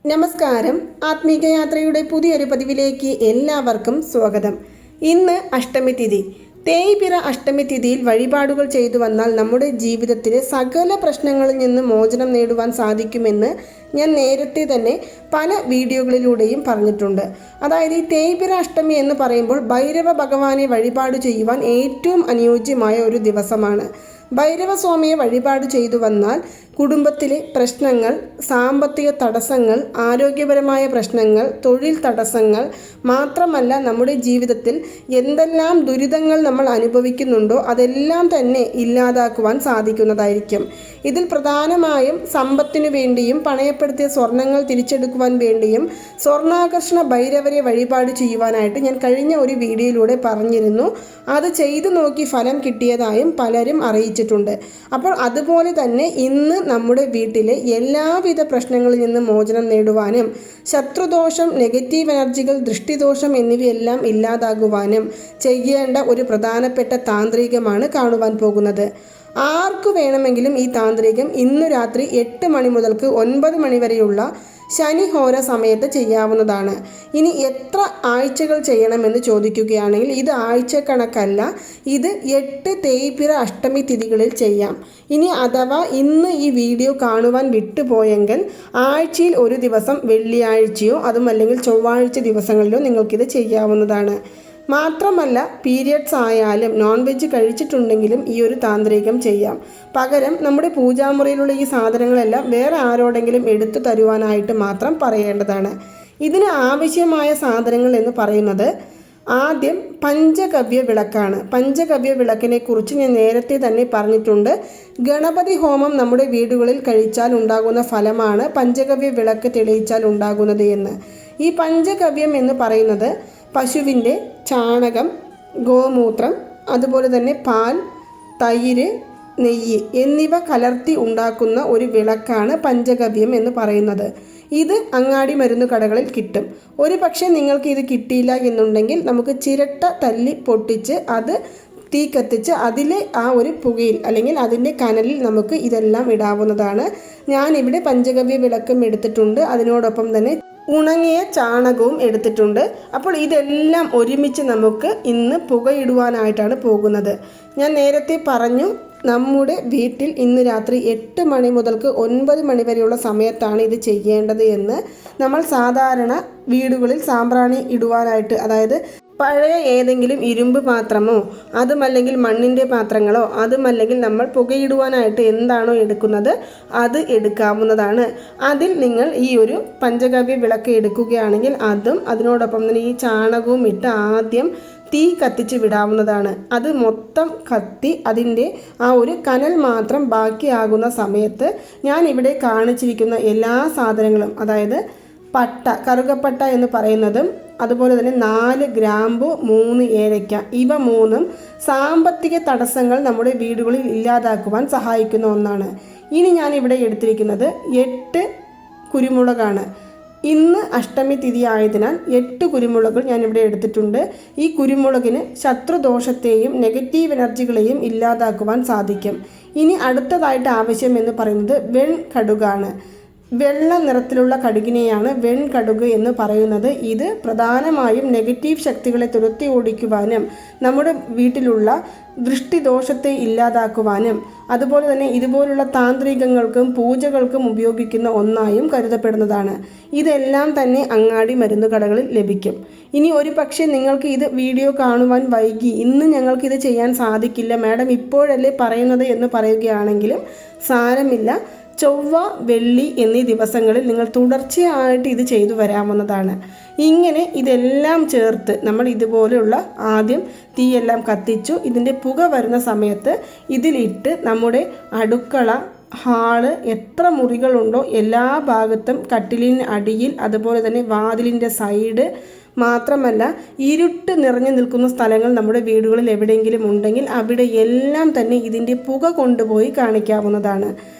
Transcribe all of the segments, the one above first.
നമസ്കാരം. ആത്മീക യാത്രയുടെ പുതിയൊരു പതിവിലേക്ക് എല്ലാവർക്കും സ്വാഗതം. ഇന്ന് അഷ്ടമി തിഥി. തേയ്പിറ അഷ്ടമി തിഥിയിൽ വഴിപാടുകൾ ചെയ്തു വന്നാൽ നമ്മുടെ ജീവിതത്തിലെ സകല പ്രശ്നങ്ങളിൽ നിന്ന് മോചനം നേടുവാൻ സാധിക്കുമെന്ന് ഞാൻ നേരത്തെ തന്നെ പല വീഡിയോകളിലൂടെയും പറഞ്ഞിട്ടുണ്ട്. അതായത് ഈ തേയ്പിറ അഷ്ടമി എന്ന് പറയുമ്പോൾ ഭൈരവ ഭഗവാനെ വഴിപാട് ചെയ്യുവാൻ ഏറ്റവും അനുയോജ്യമായ ഒരു ദിവസമാണ്. ഭൈരവസ്വാമിയെ വഴിപാട് ചെയ്തു വന്നാൽ കുടുംബത്തിലെ പ്രശ്നങ്ങൾ, സാമ്പത്തിക തടസ്സങ്ങൾ, ആരോഗ്യപരമായ പ്രശ്നങ്ങൾ, തൊഴിൽ തടസ്സങ്ങൾ മാത്രമല്ല നമ്മുടെ ജീവിതത്തിൽ എന്തെല്ലാം ദുരിതങ്ങൾ നമ്മൾ അനുഭവിക്കുന്നുണ്ടോ അതെല്ലാം തന്നെ ഇല്ലാതാക്കുവാൻ സാധിക്കുന്നതായിരിക്കും. ഇതിൽ പ്രധാനമായും സമ്പത്തിനു വേണ്ടിയും പണയപ്പെടുത്തിയ സ്വർണ്ണങ്ങൾ തിരിച്ചെടുക്കുവാൻ വേണ്ടിയും സ്വർണ്ണാകർഷണ ഭൈരവരെ വഴിപാട് ചെയ്യുവാനായിട്ട് ഞാൻ കഴിഞ്ഞ ഒരു വീഡിയോയിലൂടെ പറഞ്ഞിരുന്നു. അത് ചെയ്തു നോക്കി ഫലം കിട്ടിയതായും പലരും അറിയിച്ചിട്ടുണ്ട്. അപ്പോൾ അതുപോലെ തന്നെ ഇന്ന് നമ്മുടെ വീട്ടിലെ എല്ലാവിധ പ്രശ്നങ്ങളിൽ നിന്ന് മോചനം നേടുവാനും ശത്രുദോഷം, നെഗറ്റീവ് എനർജികൾ, ദൃഷ്ടിദോഷം എന്നിവയെല്ലാം ഇല്ലാതാകുവാനും ചെയ്യേണ്ട ഒരു പ്രധാനപ്പെട്ട താന്ത്രികമാണ് കാണുവാൻ പോകുന്നത്. ആർക്കു വേണമെങ്കിലും ഈ താന്ത്രികം ഇന്നു രാത്രി 8 മണി മുതൽക്ക് 9 മണി വരെയുള്ള ശനിഹോര സമയത്ത് ചെയ്യാവുന്നതാണ്. ഇനി എത്ര ആഴ്ചകൾ ചെയ്യണമെന്ന് ചോദിക്കുകയാണെങ്കിൽ ഇത് ആഴ്ചക്കണക്കല്ല, ഇത് 8 തേയ്പിറ അഷ്ടമി തിഥികളിൽ ചെയ്യാം. ഇനി അഥവാ ഇന്ന് ഈ വീഡിയോ കാണുവാൻ വിട്ടുപോയെങ്കിൽ ആഴ്ചയിൽ ഒരു ദിവസം വെള്ളിയാഴ്ചയോ അതുമല്ലെങ്കിൽ ചൊവ്വാഴ്ച ദിവസങ്ങളിലോ നിങ്ങൾക്കിത് ചെയ്യാവുന്നതാണ്. മാത്രമല്ല പീരിയഡ്സ് ആയാലും നോൺ വെജ് കഴിച്ചിട്ടുണ്ടെങ്കിലും ഈ ഒരു താന്ത്രികം ചെയ്യാം. പകരം നമ്മുടെ പൂജാമുറിയിലുള്ള ഈ സാധനങ്ങളെല്ലാം വേറെ ആരോടെങ്കിലും എടുത്തു തരുവാനായിട്ട് മാത്രം പറയേണ്ടതാണ്. ഇതിന് ആവശ്യമായ സാധനങ്ങൾ എന്ന് പറയുന്നത് ആദ്യം പഞ്ചഗവ്യ വിളക്കാണ്. പഞ്ചഗവ്യ വിളക്കിനെ കുറിച്ച് ഞാൻ നേരത്തെ തന്നെ പറഞ്ഞിട്ടുണ്ട്. ഗണപതി ഹോമം നമ്മുടെ വീടുകളിൽ കഴിച്ചാൽ ഉണ്ടാകുന്ന ഫലമാണ് പഞ്ചഗവ്യ വിളക്ക് തെളിയിച്ചാൽ ഉണ്ടാകുന്നത് എന്ന്. ഈ പഞ്ചഗവ്യം എന്ന് പറയുന്നത് പശുവിൻ്റെ ചാണകം, ഗോമൂത്രം, അതുപോലെ തന്നെ പാൽ, തൈര്, നെയ്യ് എന്നിവ കലർത്തി ഉണ്ടാക്കുന്ന ഒരു വിളക്കാണ് പഞ്ചഗവ്യം എന്ന് പറയുന്നത്. ഇത് അങ്ങാടി മരുന്ന് കടകളിൽ കിട്ടും. ഒരു പക്ഷേ നിങ്ങൾക്ക് ഇത് കിട്ടിയില്ല എന്നുണ്ടെങ്കിൽ നമുക്ക് ചിരട്ട തല്ലി പൊട്ടിച്ച് അത് തീ കത്തിച്ച് അതിലെ ആ ഒരു പുകയിൽ അല്ലെങ്കിൽ അതിൻ്റെ കനലിൽ നമുക്ക് ഇതെല്ലാം ഇടാവുന്നതാണ്. ഞാനിവിടെ പഞ്ചഗവ്യ വിളക്കും എടുത്തിട്ടുണ്ട്, അതിനോടൊപ്പം തന്നെ ഉണങ്ങിയ ചാണകവും എടുത്തിട്ടുണ്ട്. അപ്പോൾ ഇതെല്ലാം ഒരുമിച്ച് നമുക്ക് ഇന്ന് പുകയിടുവാനായിട്ടാണ് പോകുന്നത്. ഞാൻ നേരത്തെ പറഞ്ഞു, നമ്മുടെ വീട്ടിൽ ഇന്ന് രാത്രി 8 മണി മുതൽക്ക് 9 മണി വരെയുള്ള സമയത്താണ് ഇത് ചെയ്യേണ്ടത് എന്ന്. നമ്മൾ സാധാരണ വീടുകളിൽ സാമ്പ്രാണി ഇടുവാനായിട്ട്, അതായത് പഴയ ഏതെങ്കിലും ഇരുമ്പ് പാത്രമോ അതുമല്ലെങ്കിൽ മണ്ണിൻ്റെ പാത്രങ്ങളോ അതുമല്ലെങ്കിൽ നമ്മൾ പുകയിടുവാനായിട്ട് എന്താണോ എടുക്കുന്നത് അത് എടുക്കാവുന്നതാണ്. അതിൽ നിങ്ങൾ ഈ ഒരു പഞ്ചഗവ്യ വിളക്ക് എടുക്കുകയാണെങ്കിൽ അതും അതിനോടൊപ്പം തന്നെ ഈ ചാണകവും ഇട്ട് ആദ്യം തീ കത്തിച്ച് വിടാവുന്നതാണ്. അത് മൊത്തം കത്തി അതിൻ്റെ ആ ഒരു കനൽ മാത്രം ബാക്കിയാകുന്ന സമയത്ത് ഞാൻ ഇവിടെ കാണിച്ചിരിക്കുന്ന എല്ലാ സാധനങ്ങളും, അതായത് പട്ട, കറുകപ്പട്ട എന്ന് പറയുന്നതും അതുപോലെ തന്നെ 4 ഗ്രാമ്പു, 3 ഏലയ്ക്ക, ഇവ 3ഉം സാമ്പത്തിക തടസ്സങ്ങൾ നമ്മുടെ വീടുകളിൽ ഇല്ലാതാക്കുവാൻ സഹായിക്കുന്ന ഒന്നാണ്. ഇനി ഞാനിവിടെ എടുത്തിരിക്കുന്നത് 8 കുരുമുളകാണ്. ഇന്ന് അഷ്ടമി തിഥി ആയതിനാൽ 8 കുരുമുളകുകൾ ഞാനിവിടെ എടുത്തിട്ടുണ്ട്. ഈ കുരുമുളകിന് ശത്രുദോഷത്തെയും നെഗറ്റീവ് എനർജികളെയും ഇല്ലാതാക്കുവാൻ സാധിക്കും. ഇനി അടുത്തതായിട്ട് ആവശ്യം എന്ന് പറയുന്നത് വെൺകടുകാണ്. വെള്ള നിറത്തിലുള്ള കടുകിനെയാണ് വെൺകടുക് എന്ന് പറയുന്നത്. ഇത് പ്രധാനമായും നെഗറ്റീവ് ശക്തികളെ തുരത്തി ഓടിക്കുവാനും നമ്മുടെ വീട്ടിലുള്ള ദൃഷ്ടിദോഷത്തെ ഇല്ലാതാക്കുവാനും അതുപോലെ തന്നെ ഇതുപോലുള്ള താന്ത്രികങ്ങൾക്കും പൂജകൾക്കും ഉപയോഗിക്കുന്ന ഒന്നായും കരുതപ്പെടുന്നതാണ്. ഇതെല്ലാം തന്നെ അങ്ങാടി മരുന്ന് കടകളിൽ ലഭിക്കും. ഇനി ഒരു പക്ഷേ നിങ്ങൾക്ക് ഇത് വീഡിയോ കാണുവാൻ വൈകി, ഇന്ന് ഞങ്ങൾക്കിത് ചെയ്യാൻ സാധിക്കില്ല മാഡം ഇപ്പോഴല്ലേ പറയുന്നത് എന്ന് പറയുകയാണെങ്കിലും സാരമില്ല. ചൊവ്വ, വെള്ളി എന്നീ ദിവസങ്ങളിൽ നിങ്ങൾ തുടർച്ചയായിട്ട് ഇത് ചെയ്തു വരാവുന്നതാണ്. ഇങ്ങനെ ഇതെല്ലാം ചേർത്ത് നമ്മൾ ഇതുപോലെയുള്ള ആദ്യം തീയെല്ലാം കത്തിച്ചു, ഇതിൻ്റെ പുക വരുന്ന സമയത്ത് ഇതിലിട്ട് നമ്മുടെ അടുക്കള, ഹാള്, എത്ര മുറികളുണ്ടോ എല്ലാ ഭാഗത്തും, കട്ടിലിന് അടിയിൽ, അതുപോലെ തന്നെ വാതിലിൻ്റെ സൈഡ്, മാത്രമല്ല ഇരുട്ട് നിറഞ്ഞു നിൽക്കുന്ന സ്ഥലങ്ങൾ നമ്മുടെ വീടുകളിൽ എവിടെയെങ്കിലും ഉണ്ടെങ്കിൽ അവിടെ എല്ലാം തന്നെ ഇതിൻ്റെ പുക കൊണ്ടുപോയി കാണിക്കാവുന്നതാണ്.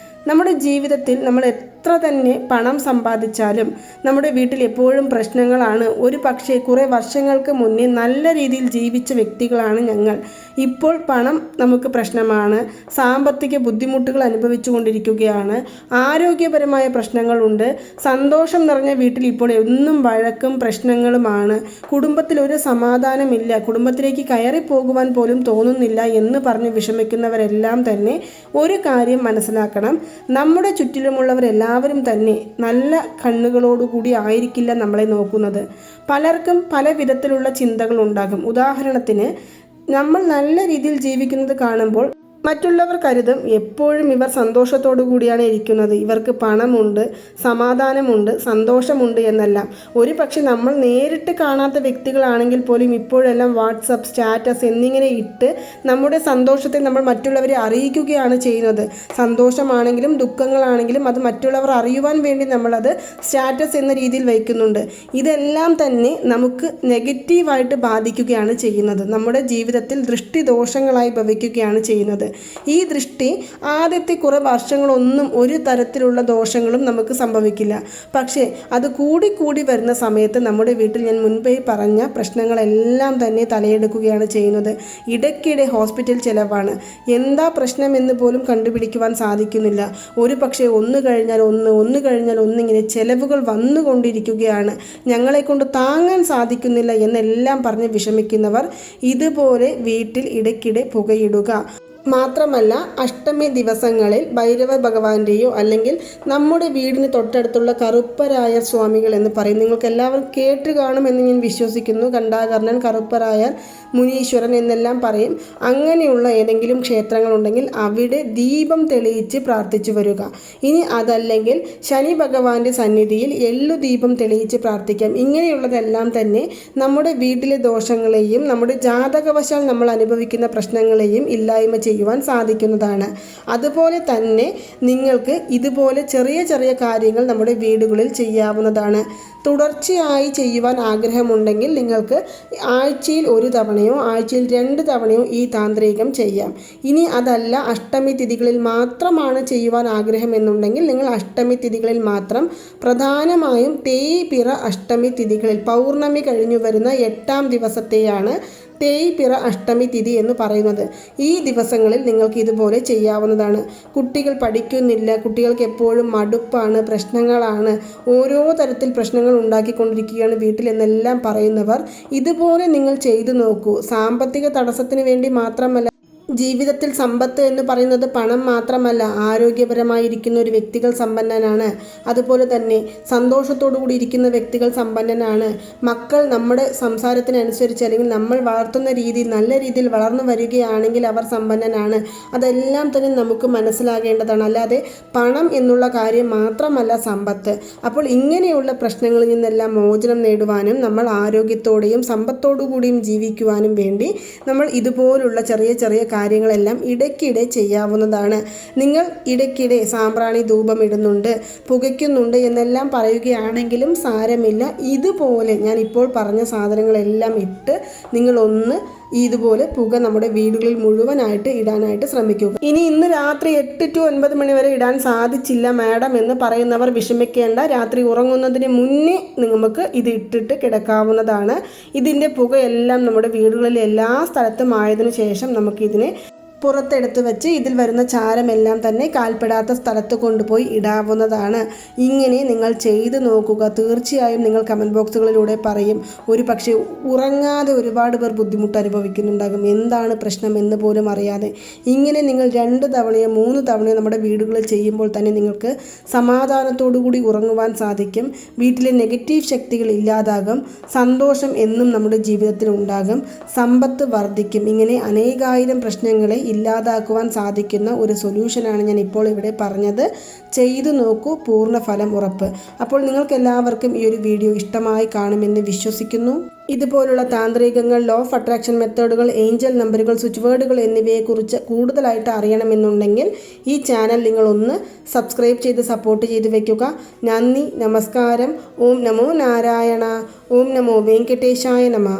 നമ്മുടെ ജീവിതത്തിൽ നമ്മൾ എത്ര തന്നെ പണം സമ്പാദിച്ചാലും നമ്മുടെ വീട്ടിൽ എപ്പോഴും പ്രശ്നങ്ങളാണ്. ഒരു പക്ഷേ കുറേ വർഷങ്ങൾക്ക് മുന്നേ നല്ല രീതിയിൽ ജീവിച്ച വ്യക്തികളാണ് ഞങ്ങൾ. ഇപ്പോൾ പണം നമുക്ക് പ്രശ്നമാണ്, സാമ്പത്തിക ബുദ്ധിമുട്ടുകൾ അനുഭവിച്ചു കൊണ്ടിരിക്കുകയാണ്, ആരോഗ്യപരമായ പ്രശ്നങ്ങളുണ്ട്, സന്തോഷം നിറഞ്ഞ വീട്ടിൽ ഇപ്പോൾ എന്നും വഴക്കും പ്രശ്നങ്ങളുമാണ്, കുടുംബത്തിൽ ഒരു സമാധാനമില്ല, കുടുംബത്തിലേക്ക് കയറി പോകുവാൻ പോലും തോന്നുന്നില്ല എന്ന് പറഞ്ഞ് വിഷമിക്കുന്നവരെല്ലാം തന്നെ ഒരു കാര്യം മനസ്സിലാക്കണം. നമ്മുടെ ചുറ്റിലുമുള്ളവരെല്ലാവരും തന്നെ നല്ല കണ്ണുകളോടുകൂടി ആയിരിക്കില്ല നമ്മളെ നോക്കുന്നത്. പലർക്കും പല വിധത്തിലുള്ള ചിന്തകൾ ഉണ്ടാകും. ഉദാഹരണത്തിന്, നമ്മൾ നല്ല രീതിയിൽ ജീവിക്കുന്നത് കാണുമ്പോൾ മറ്റുള്ളവർ കരുതും എപ്പോഴും ഇവർ സന്തോഷത്തോടു കൂടിയാണ് ഇരിക്കുന്നത്, ഇവർക്ക് പണമുണ്ട്, സമാധാനമുണ്ട്, സന്തോഷമുണ്ട് എന്നെല്ലാം. ഒരു പക്ഷെ നമ്മൾ നേരിട്ട് കാണാത്ത വ്യക്തികളാണെങ്കിൽ പോലും ഇപ്പോഴെല്ലാം വാട്സപ്പ് സ്റ്റാറ്റസ് എന്നിങ്ങനെ ഇട്ട് നമ്മുടെ സന്തോഷത്തെ നമ്മൾ മറ്റുള്ളവരെ അറിയിക്കുകയാണ് ചെയ്യുന്നത്. സന്തോഷമാണെങ്കിലും ദുഃഖങ്ങളാണെങ്കിലും അത് മറ്റുള്ളവർ അറിയുവാൻ വേണ്ടി നമ്മളത് സ്റ്റാറ്റസ് എന്ന രീതിയിൽ വയ്ക്കുന്നുണ്ട്. ഇതെല്ലാം തന്നെ നമുക്ക് നെഗറ്റീവായിട്ട് ബാധിക്കുകയാണ് ചെയ്യുന്നത്. നമ്മുടെ ജീവിതത്തിൽ ദൃഷ്ടിദോഷങ്ങളായി ഭവിക്കുകയാണ് ചെയ്യുന്നത്. ഈ ദൃഷ്ടി ആദ്യത്തെ കുറേ വർഷങ്ങളൊന്നും ഒരു തരത്തിലുള്ള ദോഷങ്ങളും നമുക്ക് സംഭവിക്കില്ല. പക്ഷേ അത് കൂടി വരുന്ന സമയത്ത് നമ്മുടെ വീട്ടിൽ ഞാൻ മുൻപേ പറഞ്ഞ പ്രശ്നങ്ങളെല്ലാം തന്നെ തലയെടുക്കുകയാണ് ചെയ്യുന്നത്. ഇടയ്ക്കിടെ ഹോസ്പിറ്റൽ ചെലവാണ്. എന്താ പ്രശ്നമെന്ന് പോലും കണ്ടുപിടിക്കുവാൻ സാധിക്കുന്നില്ല. ഒരു പക്ഷേ ഒന്ന് കഴിഞ്ഞാൽ ഒന്നിങ്ങനെ ചെലവുകൾ വന്നുകൊണ്ടിരിക്കുകയാണ്. ഞങ്ങളെ കൊണ്ട് താങ്ങാൻ സാധിക്കുന്നില്ല എന്നെല്ലാം പറഞ്ഞ് വിഷമിക്കുന്നവർ ഇതുപോലെ വീട്ടിൽ ഇടയ്ക്കിടെ പുകയിടുക. മാത്രമല്ല, അഷ്ടമി ദിവസങ്ങളിൽ ഭൈരവ ഭഗവാന്റെയോ അല്ലെങ്കിൽ നമ്മുടെ വീടിന് തൊട്ടടുത്തുള്ള കറുപ്പരായ സ്വാമികൾ എന്ന് പറയും. നിങ്ങൾക്ക് എല്ലാവരും കേട്ട് കാണുമെന്ന് ഞാൻ വിശ്വസിക്കുന്നു. ഖണ്ഡാകർണൻ, കറുപ്പരായർ, മുനീശ്വരൻ എന്നെല്ലാം പറയും. അങ്ങനെയുള്ള ഏതെങ്കിലും ക്ഷേത്രങ്ങളുണ്ടെങ്കിൽ അവിടെ ദീപം തെളിയിച്ച് പ്രാർത്ഥിച്ചു വരിക. ഇനി അതല്ലെങ്കിൽ ശനി ഭഗവാന്റെ സന്നിധിയിൽ എള്ളു ദീപം തെളിയിച്ച് പ്രാർത്ഥിക്കാം. ഇങ്ങനെയുള്ളതെല്ലാം തന്നെ നമ്മുടെ വീട്ടിലെ ദോഷങ്ങളെയും നമ്മുടെ ജാതകവശാൽ നമ്മൾ അനുഭവിക്കുന്ന പ്രശ്നങ്ങളെയും ഇല്ലായ്മ ചെയ്യുവാൻ സാധിക്കുന്നതാണ്. അതുപോലെ തന്നെ നിങ്ങൾക്ക് ഇതുപോലെ ചെറിയ ചെറിയ കാര്യങ്ങൾ നമ്മുടെ വീടുകളിൽ ചെയ്യാവുന്നതാണ്. തുടർച്ചയായി ചെയ്യുവാൻ ആഗ്രഹമുണ്ടെങ്കിൽ നിങ്ങൾക്ക് ആഴ്ചയിൽ 1 തവണയോ ആഴ്ചയിൽ 2 തവണയോ ഈ താന്ത്രികം ചെയ്യാം. ഇനി അതല്ല, അഷ്ടമി തിഥികളിൽ മാത്രമാണ് ചെയ്യുവാൻ ആഗ്രഹമെന്നുണ്ടെങ്കിൽ നിങ്ങൾ അഷ്ടമി തിഥികളിൽ മാത്രം, പ്രധാനമായും തേയ്പിറ അഷ്ടമി തിഥികളിൽ പൗർണമി കഴിഞ്ഞു വരുന്ന 8ാം ദിവസത്തെയാണ് തേയ്പിറ അഷ്ടമി തിഥി എന്ന് പറയുന്നത്. ഈ ദിവസങ്ങളിൽ നിങ്ങൾക്ക് ഇതുപോലെ ചെയ്യാവുന്നതാണ്. കുട്ടികൾ പഠിക്കുന്നില്ല, കുട്ടികൾക്ക് എപ്പോഴും മടുപ്പാണ്, പ്രശ്നങ്ങളാണ്, ഓരോ തരത്തിൽ പ്രശ്നങ്ങൾ ഉണ്ടാക്കിക്കൊണ്ടിരിക്കുകയാണ് വീട്ടിൽ എന്നെല്ലാം പറയുന്നവർ ഇതുപോലെ നിങ്ങൾ ചെയ്തു നോക്കൂ. സാമ്പത്തിക തടസ്സത്തിന് വേണ്ടി മാത്രമല്ല, ജീവിതത്തിൽ സമ്പത്ത് എന്ന് പറയുന്നത് പണം മാത്രമല്ല. ആരോഗ്യപരമായിരിക്കുന്ന ഒരു വ്യക്തികൾ സമ്പന്നനാണ്. അതുപോലെ തന്നെ സന്തോഷത്തോടു കൂടി ഇരിക്കുന്ന വ്യക്തികൾ സമ്പന്നനാണ്. മക്കൾ നമ്മുടെ സംസാരത്തിനനുസരിച്ച് അല്ലെങ്കിൽ നമ്മൾ വളർത്തുന്ന രീതിയിൽ നല്ല രീതിയിൽ വളർന്നു വരികയാണെങ്കിൽ അവർ സമ്പന്നനാണ്. അതെല്ലാം തന്നെ നമുക്ക് മനസ്സിലാകേണ്ടതാണ്. അല്ലാതെ പണം എന്നുള്ള കാര്യം മാത്രമല്ല സമ്പത്ത്. അപ്പോൾ ഇങ്ങനെയുള്ള പ്രശ്നങ്ങളിൽ നിന്നെല്ലാം മോചനം നേടുവാനും നമ്മൾ ആരോഗ്യത്തോടെയും സമ്പത്തോടു കൂടിയും ജീവിക്കുവാനും വേണ്ടി നമ്മൾ ഇതുപോലുള്ള ചെറിയ ചെറിയ കാര്യങ്ങളെല്ലാം ഇടയ്ക്കിടെ ചെയ്യാവുന്നതാണ്. നിങ്ങൾ ഇടയ്ക്കിടെ സാമ്പ്രാണി ധൂപം ഇടുന്നുണ്ട്, പുകയ്ക്കുന്നുണ്ട് എന്നെല്ലാം പറയുകയാണെങ്കിലും സാരമില്ല. ഇതുപോലെ ഞാൻ ഇപ്പോൾ പറഞ്ഞ സാധനങ്ങളെല്ലാം ഇട്ട് നിങ്ങളൊന്ന് ഇതുപോലെ പുക നമ്മുടെ വീടുകളിൽ മുഴുവനായിട്ട് ഇടാനായിട്ട് ശ്രമിക്കുക. ഇന്ന് രാത്രി 8 to 9 മണി വരെ ഇടാൻ സാധിച്ചില്ല മാഡം എന്ന് പറയുന്നവർ വിഷമിക്കേണ്ട. രാത്രി ഉറങ്ങുന്നതിന് മുന്നേ നമുക്ക് ഇത് ഇട്ടിട്ട് കിടക്കാവുന്നതാണ്. ഇതിൻ്റെ പുകയെല്ലാം നമ്മുടെ വീടുകളിൽ എല്ലാ സ്ഥലത്തും ആയതിനു ശേഷം നമുക്കിതിനെ പുറത്തെടുത്ത് വെച്ച് ഇതിൽ വരുന്ന ചാരമെല്ലാം തന്നെ കാൽപ്പെടാത്ത സ്ഥലത്ത് കൊണ്ടുപോയി ഇടാവുന്നതാണ്. ഇങ്ങനെ നിങ്ങൾ ചെയ്തു നോക്കുക. തീർച്ചയായും നിങ്ങൾ കമൻറ്റ് ബോക്സുകളിലൂടെ പറയും. ഒരു പക്ഷേ ഉറങ്ങാതെ ഒരുപാട് പേർ ബുദ്ധിമുട്ട് അനുഭവിക്കുന്നുണ്ടാകും. എന്താണ് പ്രശ്നം എന്ന് പോലും അറിയാതെ. ഇങ്ങനെ നിങ്ങൾ 2 തവണയോ 3 തവണയോ നമ്മുടെ വീടുകളിൽ ചെയ്യുമ്പോൾ തന്നെ നിങ്ങൾക്ക് സമാധാനത്തോടു കൂടി ഉറങ്ങുവാൻ സാധിക്കും. വീട്ടിലെ നെഗറ്റീവ് ശക്തികൾ ഇല്ലാതാകും. സന്തോഷം എന്നും നമ്മുടെ ജീവിതത്തിൽ ഉണ്ടാകും. സമ്പത്ത് വർദ്ധിക്കും. ഇങ്ങനെ അനേകായിരം പ്രശ്നങ്ങളെ ഇല്ലാതാക്കുവാൻ സാധിക്കുന്ന ഒരു സൊല്യൂഷനാണ് ഞാൻ ഇപ്പോൾ ഇവിടെ പറഞ്ഞത്. ചെയ്തു നോക്കൂ, പൂർണ്ണ ഫലം ഉറപ്പ്. അപ്പോൾ നിങ്ങൾക്ക് എല്ലാവർക്കും ഈ ഒരു വീഡിയോ ഇഷ്ടമായി കാണുമെന്ന് വിശ്വസിക്കുന്നു. ഇതുപോലുള്ള താന്ത്രികങ്ങൾ, ലോ ഓഫ് അട്രാക്ഷൻ മെത്തേഡുകൾ, ഏഞ്ചൽ നമ്പറുകൾ, സ്വിച്ച് വേർഡുകൾ എന്നിവയെക്കുറിച്ച് കൂടുതലായിട്ട് അറിയണമെന്നുണ്ടെങ്കിൽ ഈ ചാനൽ നിങ്ങളൊന്ന് സബ്സ്ക്രൈബ് ചെയ്ത് സപ്പോർട്ട് ചെയ്ത് വയ്ക്കുക. നന്ദി, നമസ്കാരം. ഓം നമോ നാരായണ. ഓം നമോ വെങ്കടേശായ നമ.